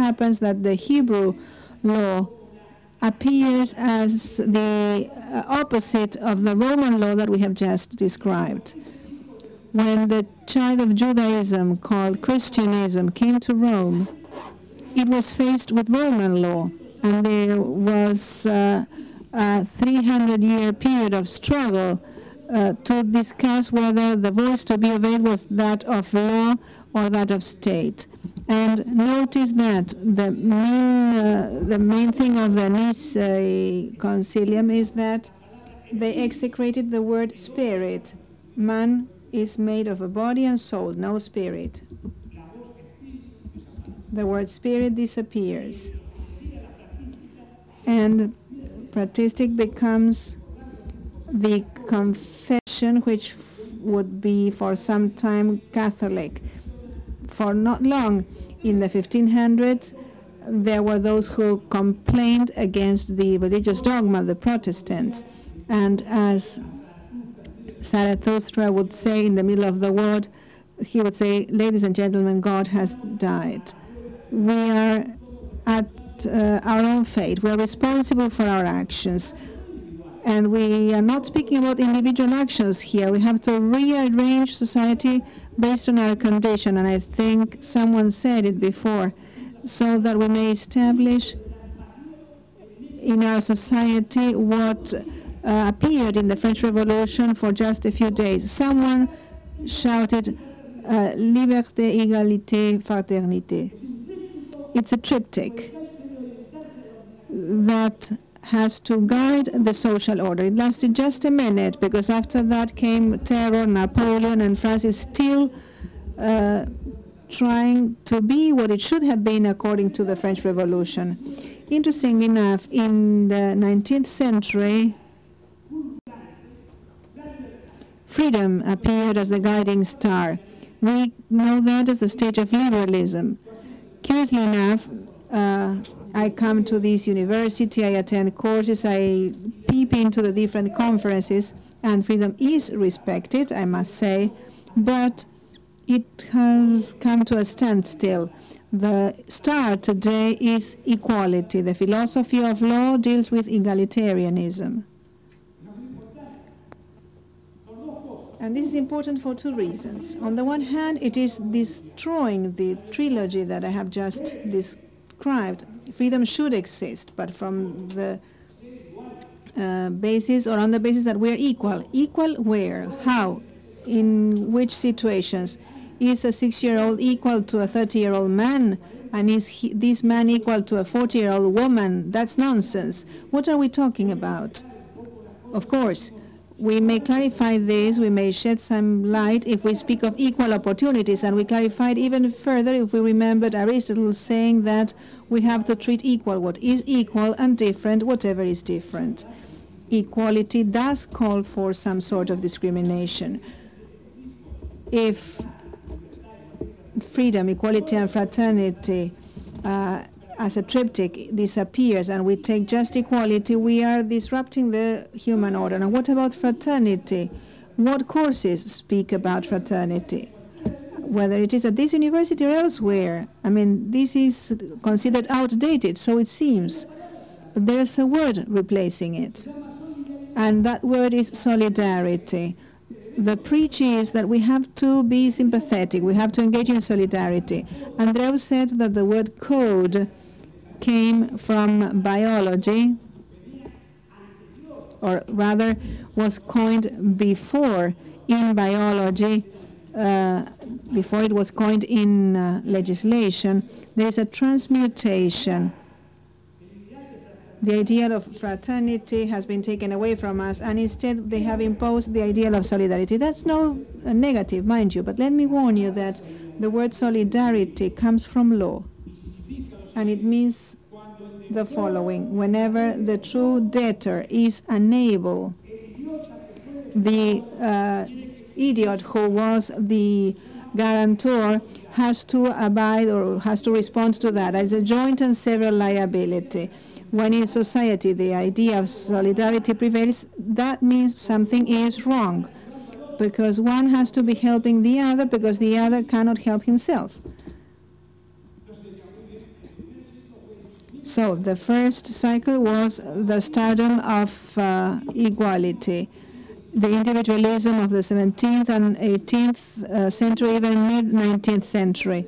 happens that the Hebrew law appears as the opposite of the Roman law that we have just described. When the child of Judaism, called Christianism, came to Rome, it was faced with Roman law, and there was a 300-year period of struggle to discuss whether the voice to be obeyed was that of law or that of state. And notice that the main thing of the Nicene Concilium is that they execrated the word spirit. Man is made of a body and soul, no spirit. The word spirit disappears. And patristic becomes the confession, which would be for some time Catholic. For not long, in the 1500s, there were those who complained against the religious dogma, the Protestants. And as Zarathustra would say in the middle of the word, he would say, ladies and gentlemen, God has died. We are at our own fate. We are responsible for our actions. And we are not speaking about individual actions here. We have to rearrange society based on our condition. And I think someone said it before, so that we may establish in our society what appeared in the French Revolution for just a few days. Someone shouted, liberté, égalité, fraternité. It's a triptych that has to guide the social order. It lasted just a minute, because after that came terror, Napoleon, and France is still trying to be what it should have been according to the French Revolution. Interestingly enough, in the 19th century, freedom appeared as the guiding star. We know that as the stage of liberalism. Curiously enough, I come to this university, I attend courses, I peep into the different conferences, and freedom is respected, I must say, but it has come to a standstill. The star today is equality. The philosophy of law deals with egalitarianism. And this is important for two reasons. On the one hand, it is destroying the trilogy that I have just described. Freedom should exist, but from the basis, or on the basis that we're equal. Equal where? How? In which situations? Is a 6-year-old equal to a 30-year-old man? And is this man equal to a 40-year-old woman? That's nonsense. What are we talking about? Of course, we may clarify this, we may shed some light if we speak of equal opportunities, and we clarify it even further if we remembered Aristotle saying that we have to treat equal what is equal and different whatever is different. Equality does call for some sort of discrimination. If freedom, equality, and fraternity as a triptych disappears and we take just equality, we are disrupting the human order. And what about fraternity? What courses speak about fraternity? Whether it is at this university or elsewhere. I mean, this is considered outdated, so it seems. But there's a word replacing it. And that word is solidarity. The preach is that we have to be sympathetic. We have to engage in solidarity. Andreu said that the word code came from biology, or rather was coined before in biology, before it was coined in legislation. There is a transmutation. The ideal of fraternity has been taken away from us, and instead they have imposed the ideal of solidarity. That's no negative, mind you, but let me warn you that the word solidarity comes from law, and it means the following. Whenever the true debtor is unable, the idiot who was the guarantor has to abide or has to respond to that. It's a joint and several liability. When in society the idea of solidarity prevails, that means something is wrong, because one has to be helping the other because the other cannot help himself. So the first cycle was the stardom of equality, the individualism of the 17th and 18th century, even mid-19th century.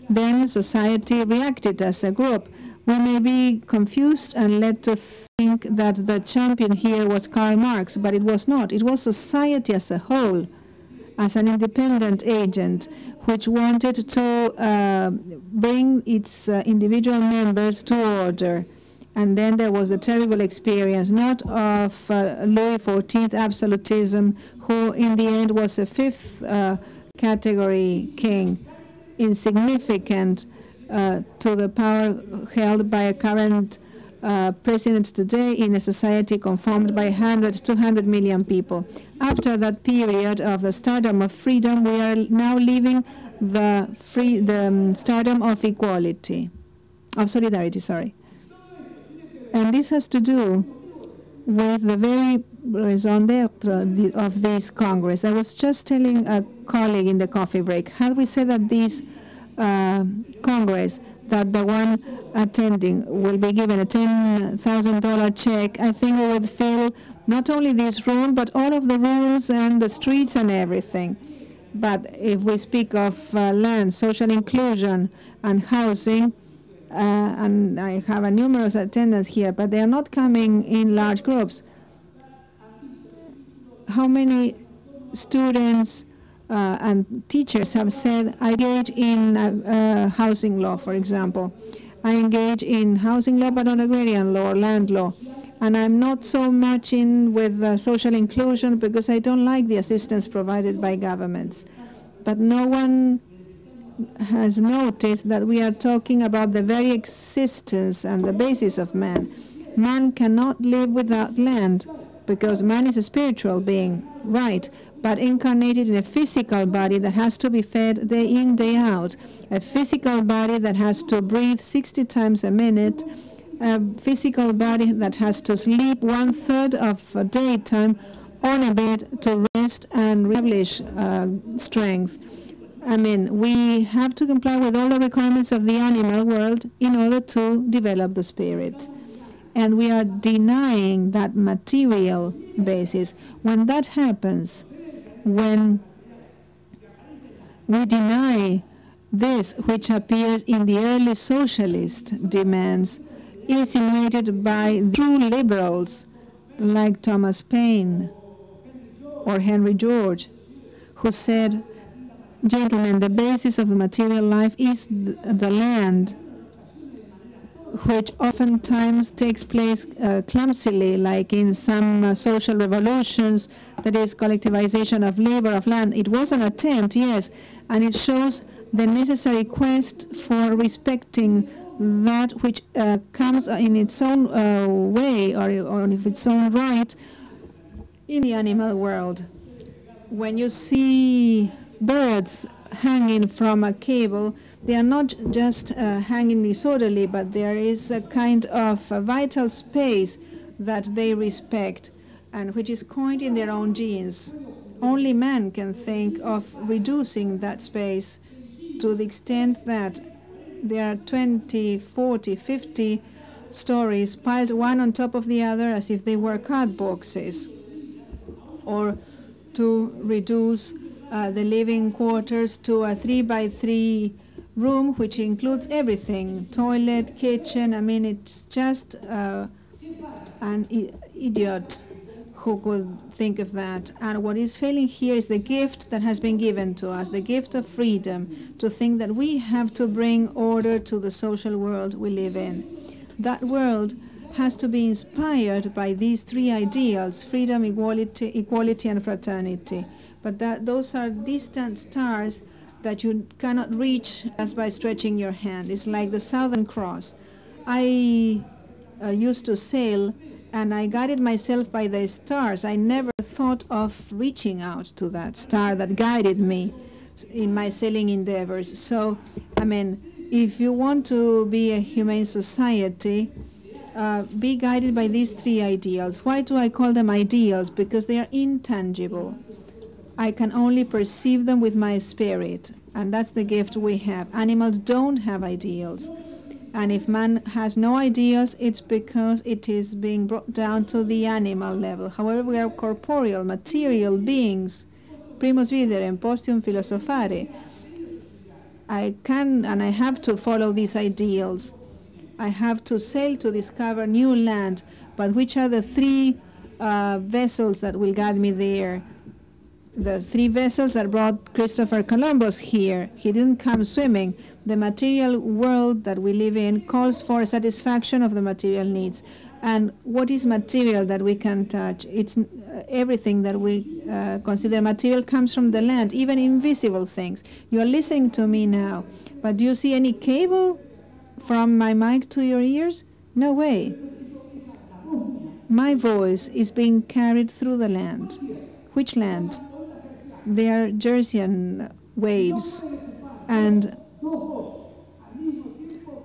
Then society reacted as a group. We may be confused and led to think that the champion here was Karl Marx, but it was not. It was society as a whole, as an independent agent, which wanted to bring its individual members to order. And then there was the terrible experience, not of Louis XIV absolutism, who in the end was a fifth category king, insignificant to the power held by a current president today in a society conformed by 100, 200 million people. After that period of the stardom of freedom, we are now living the stardom of equality, of solidarity, sorry. And this has to do with the very raison d'etre of this Congress. I was just telling a colleague in the coffee break, had we said that this Congress, that the one attending will be given a $10,000 check, I think we would fill not only this room, but all of the rooms and the streets and everything. But if we speak of land, social inclusion, and housing, and I have a numerous attendance here, but they are not coming in large groups. How many students and teachers have said, I engage in housing law, for example. I engage in housing law, but not agrarian law or land law. And I'm not so much in with social inclusion because I don't like the assistance provided by governments. But no one has noticed that we are talking about the very existence and the basis of man. Man cannot live without land because man is a spiritual being, right, but incarnated in a physical body that has to be fed day in, day out, a physical body that has to breathe 60 times a minute, a physical body that has to sleep 1/3 of a daytime on a bed to rest and reestablish strength. I mean, we have to comply with all the requirements of the animal world in order to develop the spirit. And we are denying that material basis. When that happens, when we deny this, which appears in the early socialist demands, insinuated by true liberals like Thomas Paine or Henry George, who said, gentlemen, the basis of the material life is the land, which oftentimes takes place clumsily, like in some social revolutions, that is collectivization of labor, of land. It was an attempt, yes, and it shows the necessary quest for respecting that which comes in its own way or of its own right in the animal world. When you see birds hanging from a cable, they are not just hanging disorderly, but there is a kind of a vital space that they respect and which is coined in their own genes. Only man can think of reducing that space to the extent that there are 20, 40, 50 stories piled one on top of the other as if they were card boxes, or to reduce the living quarters to a 3x3 room, which includes everything, toilet, kitchen. I mean, it's just an idiot who could think of that. And what is failing here is the gift that has been given to us, the gift of freedom, to think that we have to bring order to the social world we live in. That world has to be inspired by these three ideals: freedom, equality, and fraternity. But those are distant stars that you cannot reach just by stretching your hand. It's like the Southern Cross. I used to sail, and I guided myself by the stars. I never thought of reaching out to that star that guided me in my sailing endeavors. So, I mean, if you want to be a humane society, be guided by these three ideals. Why do I call them ideals? Because they are intangible. I can only perceive them with my spirit, and that's the gift we have. Animals don't have ideals. And if man has no ideals, it's because it is being brought down to the animal level. However, we are corporeal, material beings. Primus videre, postium philosophare. I can and I have to follow these ideals. I have to sail to discover new land. But which are the three vessels that will guide me there? The three vessels that brought Christopher Columbus here. He didn't come swimming. The material world that we live in calls for satisfaction of the material needs. And what is material that we can touch? It's everything that we consider material comes from the land, even invisible things. You are listening to me now, but do you see any cable from my mic to your ears? No way. My voice is being carried through the land. Which land? They are Jerseyan waves, and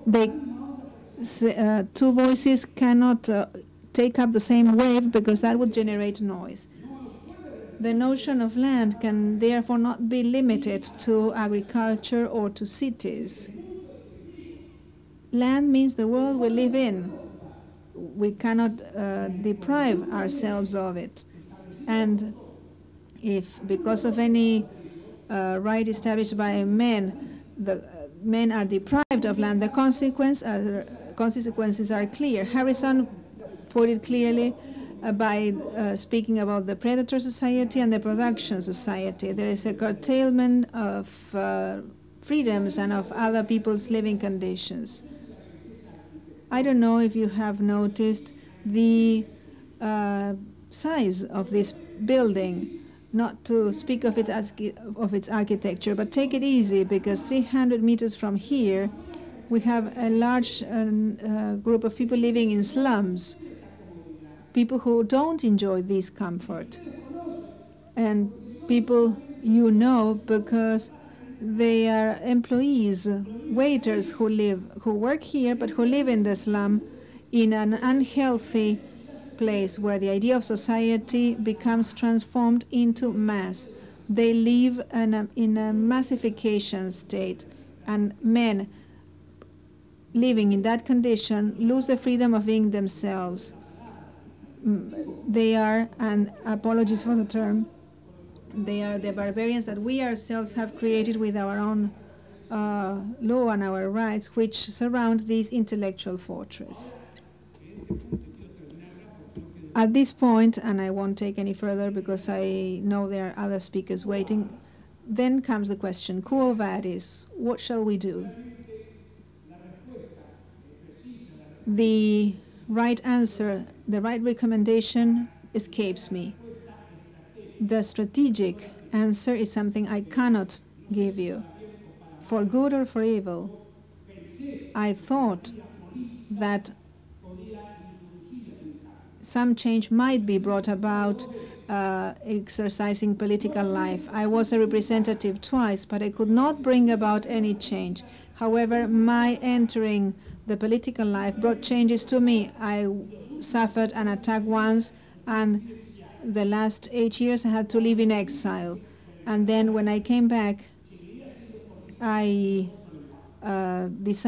they two voices cannot take up the same wave because that would generate noise. The notion of land can therefore not be limited to agriculture or to cities. Land means the world we live in. We cannot deprive ourselves of it. And if, because of any right established by men, the men are deprived of land, the consequences are clear. Harrison put it clearly by speaking about the predator society and the production society. There is a curtailment of freedoms and of other people's living conditions. I don't know if you have noticed the size of this building. Not to speak of it as of its architecture, but take it easy, because 300 meters from here, we have a large group of people living in slums, people who don't enjoy this comfort, and people you know because they are employees, waiters who work here, but who live in the slum in an unhealthy place where the idea of society becomes transformed into mass. They live in a massification state, and men living in that condition lose the freedom of being themselves. They are, and apologies for the term, they are the barbarians that we ourselves have created with our own law and our rights, which surround this intellectual fortress. At this point, and I won't take any further because I know there are other speakers waiting, then comes the question, quo vadis, what shall we do? The right answer, the right recommendation escapes me. The strategic answer is something I cannot give you, for good or for evil. I thought that some change might be brought about exercising political life. I was a representative twice, but I could not bring about any change. However, my entering the political life brought changes to me. I suffered an attack once, and the last 8 years I had to live in exile. And then when I came back, I decided